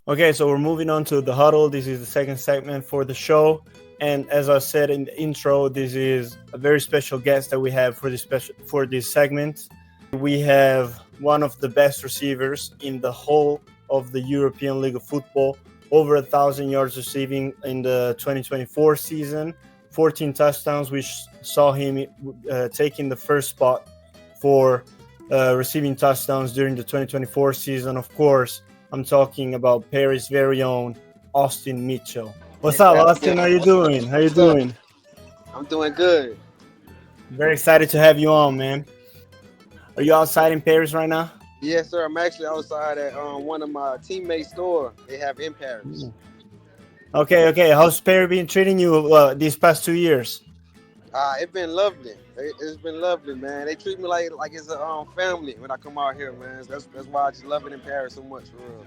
Okay, so we're moving on to the huddle. This is the second segment for the show. And as I said in the intro, this is a very special guest that we have for this segment. We have one of the best receivers in the whole of the European League of Football, over 1,000 yards receiving in the 2024 season, 14 touchdowns, which saw him taking the first spot for receiving touchdowns during the 2024 season. Of course, I'm talking about Paris' very own Austin Mitchell. What's up, Austin? How you doing? How you What's up? doing? I'm doing good. Very excited to have you on, man. Are you outside in Paris right now? Yes, sir. I'm actually outside at one of my teammates' store. They have in Paris. Okay. How's Paris been treating you these past 2 years? It's been lovely. It's been lovely, man. They treat me like it's a family when I come out here, man. That's why I just love it in Paris so much, for real.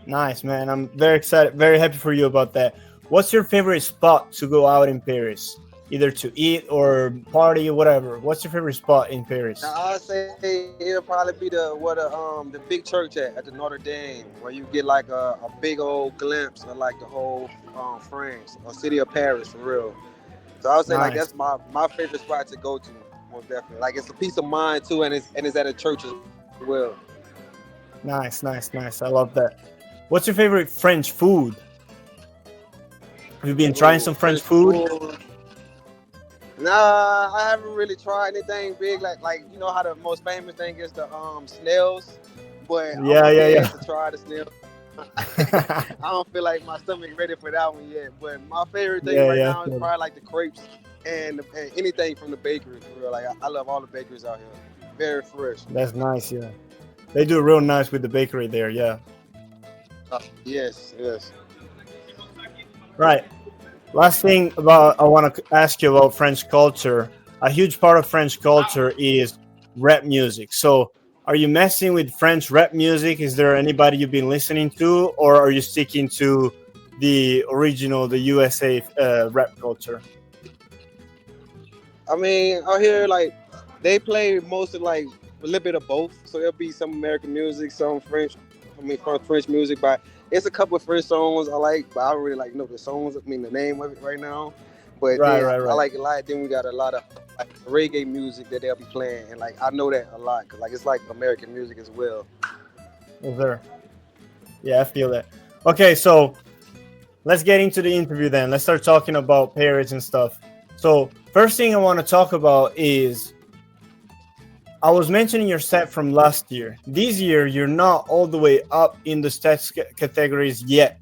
Nice, man. I'm very excited, very happy for you about that. What's your favorite spot to go out in Paris? Either to eat or party or whatever. What's your favorite spot in Paris? Now I'll say it'll probably be the big church at the Notre Dame, where you get like a big old glimpse of like the whole France or city of Paris, for real. So I would say like Nice. that's my favorite spot to go to, most definitely. Like it's a peace of mind too, and it's at a church as well. Nice. I love that. What's your favorite French food? Have you been trying Ooh, some French French food? food. Nah, I haven't really tried anything big like you know how the most famous thing is the snails, but I'm scared Yeah. to try the snails. I don't feel like my stomach ready for that one yet. But my favorite thing right Yeah. now is probably like the crepes and anything from the bakery, for real. Like I love all the bakeries out here. Very fresh. That's nice, yeah. They do real nice with the bakery there, yeah. Yes. Right. Last thing about I want to ask you about French culture. A huge part of French culture is rap music. So, are you messing with French rap music? Is there anybody you've been listening to, or are you sticking to the original, the USA rap culture? I mean, out here like they play most of like a little bit of both. So there'll be some American music, some French. I mean, from French music, but it's a couple of French songs I like, but I don't really like know the songs. I mean, the name of it right now. But Right, then right, I right. like a lot. Then we got a lot of like reggae music that they'll be playing, and like I know that a lot because like it's like American music as well. Is there? Yeah, I feel that. Okay, so let's get into the interview then. Let's start talking about Paris and stuff. So, first thing I want to talk about is I was mentioning your stat from last year. This year, you're not all the way up in the stats categories yet.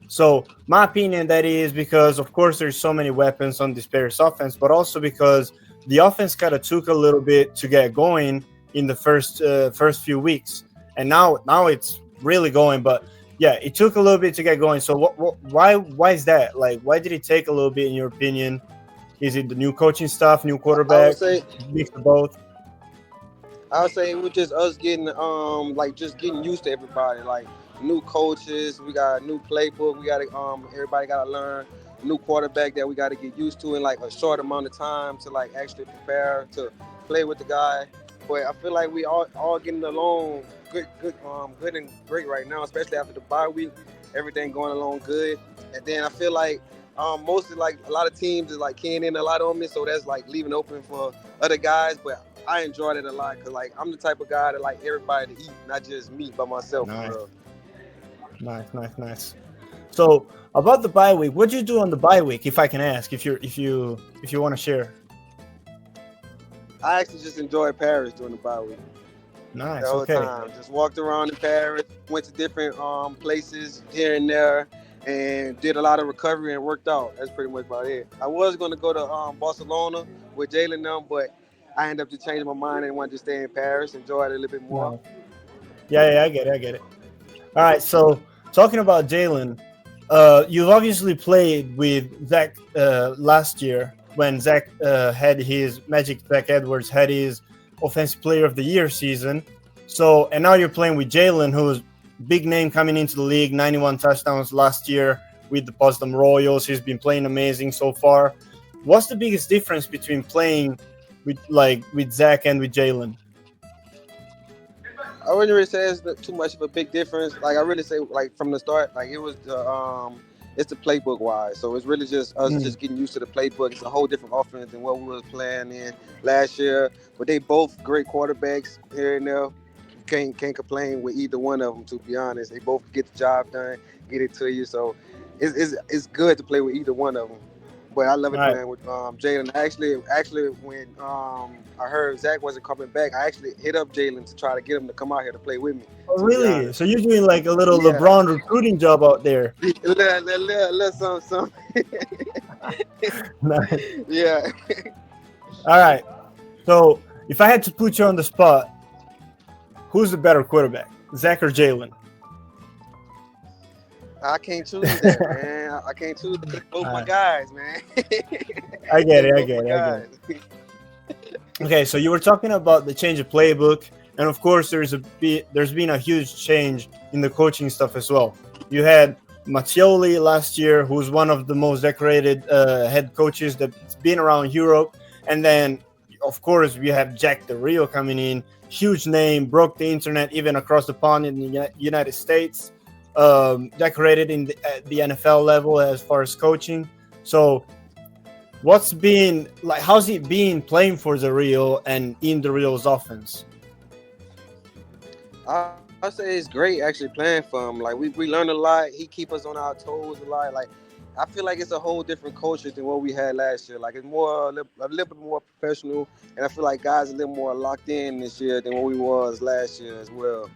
So, my opinion, that is because, of course, there's so many weapons on this Paris offense, but also because the offense kind of took a little bit to get going in the first few weeks, and now it's really going. But yeah, it took a little bit to get going. So, why is that? Like, why did it take a little bit, in your opinion? Is it the new coaching stuff, new I would quarterback, say mix of both? I would say it was just us getting like just getting used to everybody. Like new coaches, we got a new playbook. We got to everybody got to learn. New quarterback that we got to get used to in like a short amount of time to like actually prepare to play with the guy. But I feel like we all getting along good and great right now, especially after the bye week. Everything going along good, and then I feel like mostly like a lot of teams is like keying in a lot on me, so that's like leaving open for other guys. But I enjoyed it a lot because like I'm the type of guy that like everybody to eat, not just me by myself. Nice, Bro. nice. So about the bye week, what do you do on the bye week, if I can ask, if you want to share? I actually just enjoyed Paris during the bye week. The Nice. whole Okay. time. Just walked around in Paris, went to different places here and there, and did a lot of recovery and worked out. That's pretty much about it. I was going to go to Barcelona with Jalen now, but I ended up just changing my mind and wanted to stay in Paris, enjoy it a little bit more. Nice. Yeah, I get it. All right. So talking about Jalen, you've obviously played with Zach last year when Zach had his Magic. Zach Edwards had his Offensive Player of the Year season. So, and now you're playing with Jalen, who's big name coming into the league, 91 touchdowns last year with the Potsdam Royals. He's been playing amazing so far. What's the biggest difference between playing with Zach and with Jalen? I wouldn't really say it's too much of a big difference. Like I really say, like from the start, like it was it's the playbook wise. So it's really just us Mm. just getting used to the playbook. It's a whole different offense than what we was playing in last year. But they both great quarterbacks here and there. Can't complain with either one of them. To be honest, they both get the job done, get it to you. So it's good to play with either one of them. But I love All it right. playing with Jalen. Actually, when I heard Zach wasn't coming back, I actually hit up Jalen to try to get him to come out here to play with me. Oh, To be really? honest, So you're doing like a little yeah, LeBron recruiting job out there? little something. Nice. Yeah, All right. So if I had to put you on the spot, who's the better quarterback, Zach or Jalen? I can't choose that, man. I can't choose that. They're both my Alright. guys, man. I get it. I Both get my it. I get it. guys. Okay, so you were talking about the change of playbook, and of course, there's been a huge change in the coaching stuff as well. You had Mattioli last year, who's one of the most decorated head coaches that's been around Europe, and then of course we have Jack Del Rio coming in, huge name, broke the internet even across the pond in the United States, decorated in the NFL level as far as coaching. So what's been like? How's it been playing for the Rio and in the Rio's offense? I say it's great actually playing for him. Like we learn a lot. He keep us on our toes a lot. Like I feel like it's a whole different culture than what we had last year. Like it's more a little bit more professional, and I feel like guys are a little more locked in this year than what we was last year as well.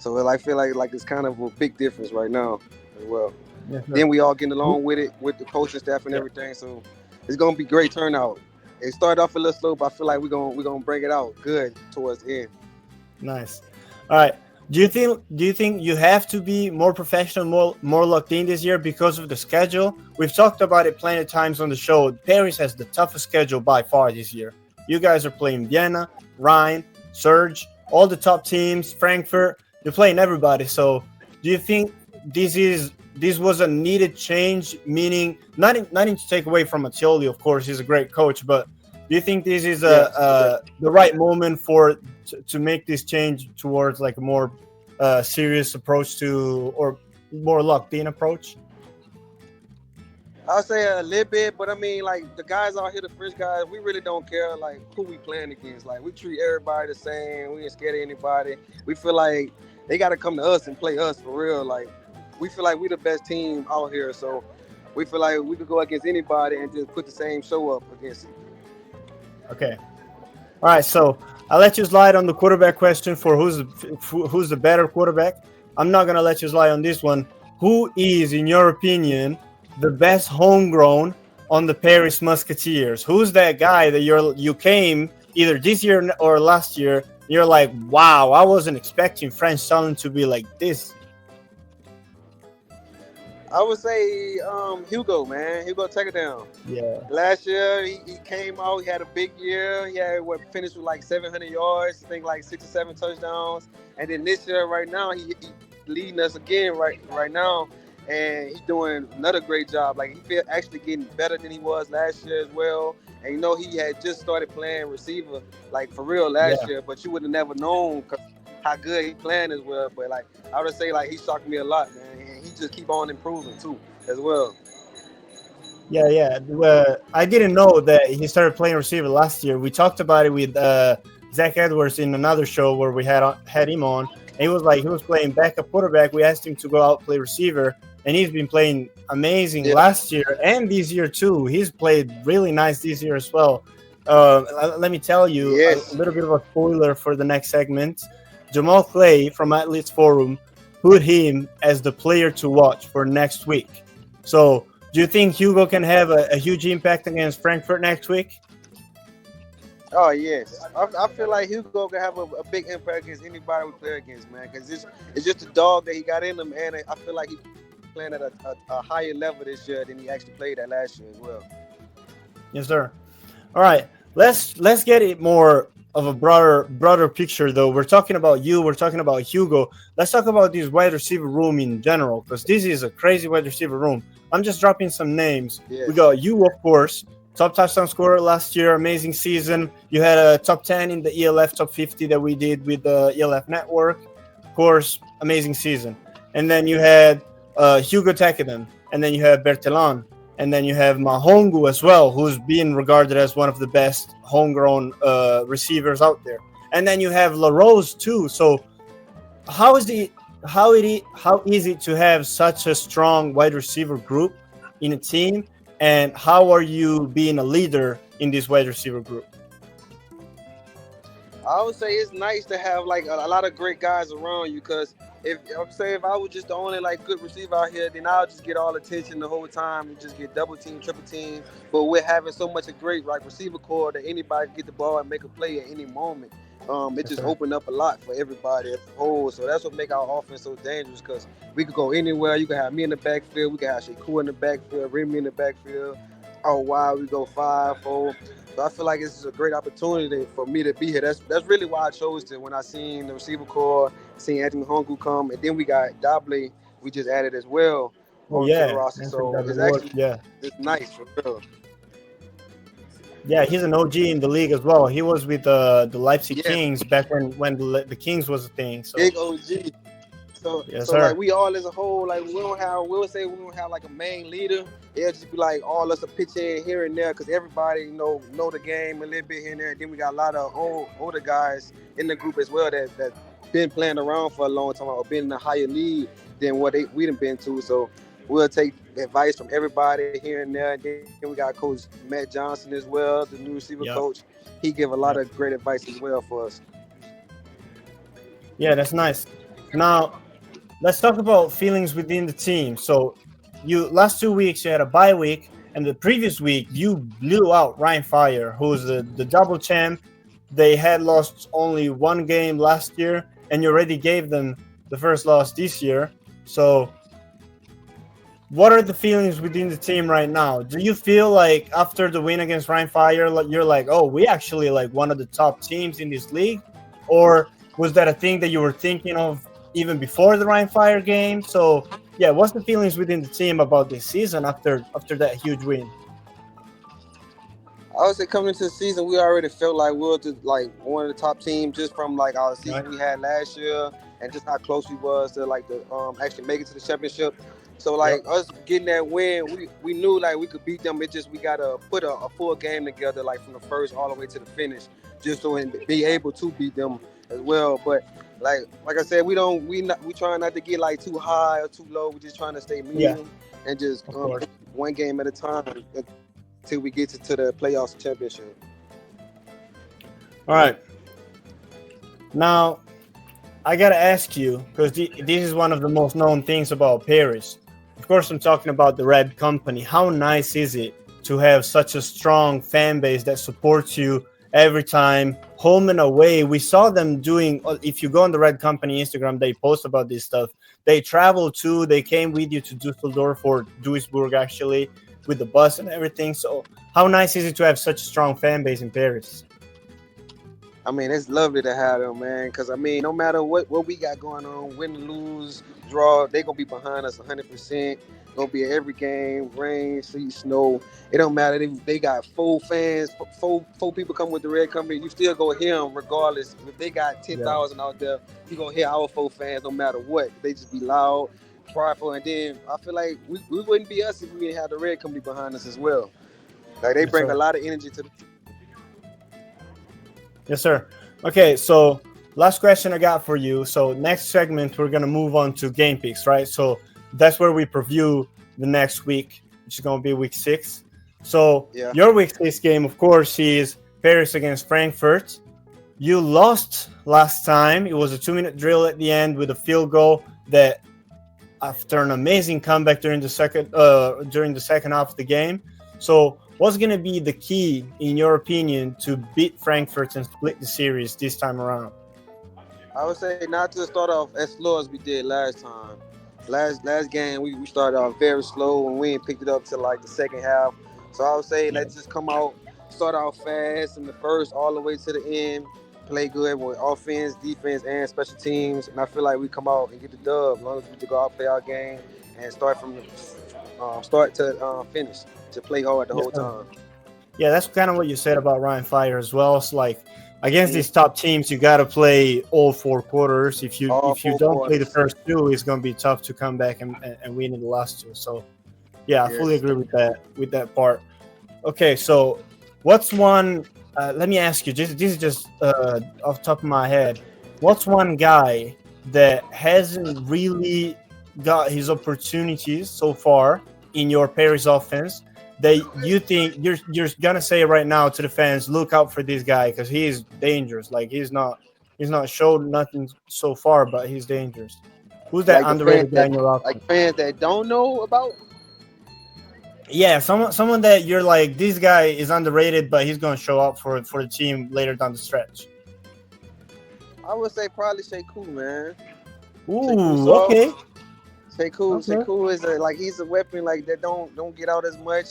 So I feel like it's kind of a big difference right now as well. Yes, sir. Then we all getting along with it with the coaching staff and everything. So it's gonna be great turnout. It started off a little slow, but I feel like we're gonna bring it out good towards the end. Nice. All right. Do you think you have to be more professional, more locked in this year because of the schedule? We've talked about it plenty of times on the show. Paris has the toughest schedule by far this year. You guys are playing Vienna, Rhine, Surge, all the top teams, Frankfurt. You're playing everybody. So, do you think this was a needed change? Meaning, nothing to take away from Mattioli, of course, he's a great coach, but do you think this is the right moment to make this change towards like a more serious approach to, or more locked in approach? I'll say a little bit, but I mean, like the guys out here, the French guys, we really don't care like who we playing against. Like we treat everybody the same. We ain't scared of anybody. We feel like they got to come to us and play us for real. Like we feel like we the best team out here, so we feel like we could go against anybody and just put the same show up against it. Okay. All right. So I'll let you slide on the quarterback question for who's the better quarterback. I'm not gonna let you slide on this one. Who is, in your opinion, the best homegrown on the Paris Musketeers? Who's that guy that you came either this year or last year? You're like, wow, I wasn't expecting French talent to be like this. I would say Hugo, man. Hugo, take it down. Yeah. Last year, he came out. He had a big year. He had finished with like 700 yards. I think like 6 or 7 touchdowns. And then this year, right now, he leading us again right now, and he's doing another great job. Like he feel actually getting better than he was last year as well. And you know, he had just started playing receiver like for real last year, but you would have never known how good he playing as well. But like I would say, like he shocked me a lot, man. And he just keep on improving too as well. Yeah. I didn't know that he started playing receiver last year. We talked about it with Zach Edwards in another show where we had him on. And he was like, he was playing backup quarterback. We asked him to go out play receiver, and he's been playing amazing last year and this year too. He's played really nice this year as well. Let me tell you a little bit of a spoiler for the next segment. Jamal Clay from Athletes Forum put him as the player to watch for next week. So, do you think Hugo can have a huge impact against Frankfurt next week? Oh yes, I feel like Hugo can have a big impact against anybody we play against, man. Because it's just a dog that he got in him, and I feel like he's playing at a higher level this year than he actually played at last year as well. Yes, sir. All right, let's get it more of a broader picture, though. We're talking about you. We're talking about Hugo. Let's talk about this wide receiver room in general, because this is a crazy wide receiver room. I'm just dropping some names. Yes. We got you, of course, top touchdown scorer last year, amazing season. You had a top 10 in the ELF top 50 that we did with the ELF network. Of course, amazing season. And then you had Hugo Tekeden, and then you have Bertelon, and then you have Mahongu as well, who's been regarded as one of the best homegrown receivers out there. And then you have La Rose too. So how is how is it to have such a strong wide receiver group in a team, and how are you being a leader in this wide receiver group? I would say it's nice to have like a lot of great guys around you, because if I was just the only like good receiver out here, then I'll just get all attention the whole time and just get double team, triple team. But we're having so much a great like receiver core that anybody can get the ball and make a play at any moment. It just opened up a lot for everybody as a whole. So that's what make our offense so dangerous, because we could go anywhere. You can have me in the backfield. We can have Shakur in the backfield, Remy in the backfield. Oh, wow, we go 5-4. So I feel like this is a great opportunity for me to be here. That's really why I chose to. When I seen the receiver core, seen Anthony Hongu come, and then we got HUDLE, we just added as well Oh onto the yeah, roster. So it's it's nice for real. Yeah, he's an OG in the league as well. He was with the Leipzig Kings back when the Kings was a thing. So big OG. So, yes, like we all as a whole, like we'll say we don't have like a main leader. It'll just be like all us a pitch in here and there, because everybody know the game a little bit here and there. And then we got a lot of older guys in the group as well that been playing around for a long time or been in a higher league than what we done been to. So we'll take advice from everybody here and there. And then we got Coach Matt Johnson as well, the new receiver coach. He give a lot of great advice as well for us. Yeah, that's nice. Now, let's talk about feelings within the team. So, last 2 weeks you had a bye week, and the previous week you blew out Ryan Fire, who's the double champ. They had lost only one game last year, and you already gave them the first loss this year. So, what are the feelings within the team right now? Do you feel like after the win against Ryan Fire, you're like, oh, we actually like one of the top teams in this league? Or was that a thing that you were thinking of even before the Ryan Fire game? So yeah, what's the feelings within the team about this season after that huge win? I would say coming into the season, we already felt like we were like one of the top teams just from like our season we had last year and just how close we was to like the actually make it to the championship. So like us getting that win, we knew like we could beat them. It just we gotta put a full game together, like from the first all the way to the finish, just so and be able to beat them as well. But like I said, we trying not to get like too high or too low. We just trying to stay medium and just one game at a time until we get to the playoffs championship. All right. Now, I gotta ask you, because this is one of the most known things about Paris. Of course, I'm talking about the Red Company. How nice is it to have such a strong fan base that supports you every time, home and away? We saw them doing, if you go on the Red Company Instagram, they post about this stuff. They travel too. They came with you to Dusseldorf or Duisburg, actually, with the bus and everything. So how nice is it to have such a strong fan base in Paris? I mean, it's lovely to have them, man, because, I mean, no matter what we got going on, win, lose, draw, they're going to be behind us 100%. Going to be at every game, rain, sleet, snow. It don't matter. They got full fans, four people come with the Red Company. You still go hear them regardless. If they got 10,000 out there, you going to hear our full fans no matter what. They just be loud, prideful, and then I feel like we wouldn't be us if we didn't have the Red Company behind us as well. Like, they bring a lot of energy to the team. Yes, sir. Okay, so last question I got for you. So next segment, we're going to move on to game picks, right? So that's where we preview the next week, which is going to be week 6. So your week 6 game, of course, is Paris against Frankfurt. You lost last time. It was a 2-minute drill at the end with a field goal that, after an amazing comeback during the second half of the game. So what's going to be the key, in your opinion, to beat Frankfurt and split the series this time around? I would say not to start off as slow as we did last time. Last game, we started off very slow and we ain't picked it up till like the second half. So I would say let's just come out, start out fast in the first all the way to the end, play good with offense, defense, and special teams. And I feel like we come out and get the dub as long as we just go out, play our game, and start from the start to finish, to play hard the whole time. Yeah, that's kind of what you said about Ryan Fire as well. It's like against Mhm. these top teams, you got to play all 4 quarters. All If you four don't play the quarters. first two, it's going to be tough to come back and win in the last two. So yeah, I fully Yes. agree with that part. Okay, so what's one? Let me ask you. This is just off the top of my head. What's one guy that hasn't really got his opportunities so far in your Paris offense that you think you're gonna say right now to the fans? Look out for this guy because he's dangerous. Like he's not showed nothing so far, but he's dangerous. Who's that Like the fans underrated guy that in your like offense? fans that don't know about. Yeah, someone that you're like, this guy is underrated, but he's gonna show up for the team later down the stretch. I would say probably Shea man. Shea Ooh, soft. okay, Shea okay, is like he's a weapon like that don't get out as much,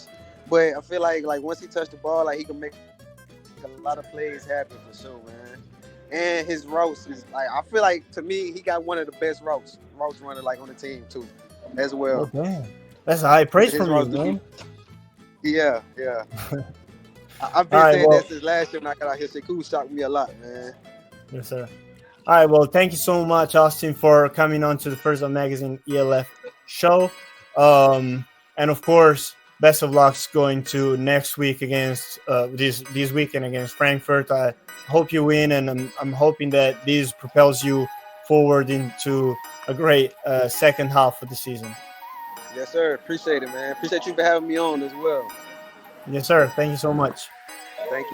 but I feel like once he touched the ball, like he can make a lot of plays happen for sure, man. And his routes is like I feel like to me he got one of the best routes runner like on the team too, as well. okay. That's a high praise His from you, routes do be man. yeah. I've All been right, saying that well, since last year when I got out here. Shea shocked me a lot, man. yes, sir. All right, well, thank you so much, Austin, for coming on to the First Up Magazine ELF show. And of course, best of lucks going to next week against this weekend against Frankfurt. I hope you win, and I'm hoping that this propels you forward into a great second half of the season. Yes, sir. Appreciate it, man. Appreciate you for having me on as well. Yes, sir. Thank you so much. Thank you.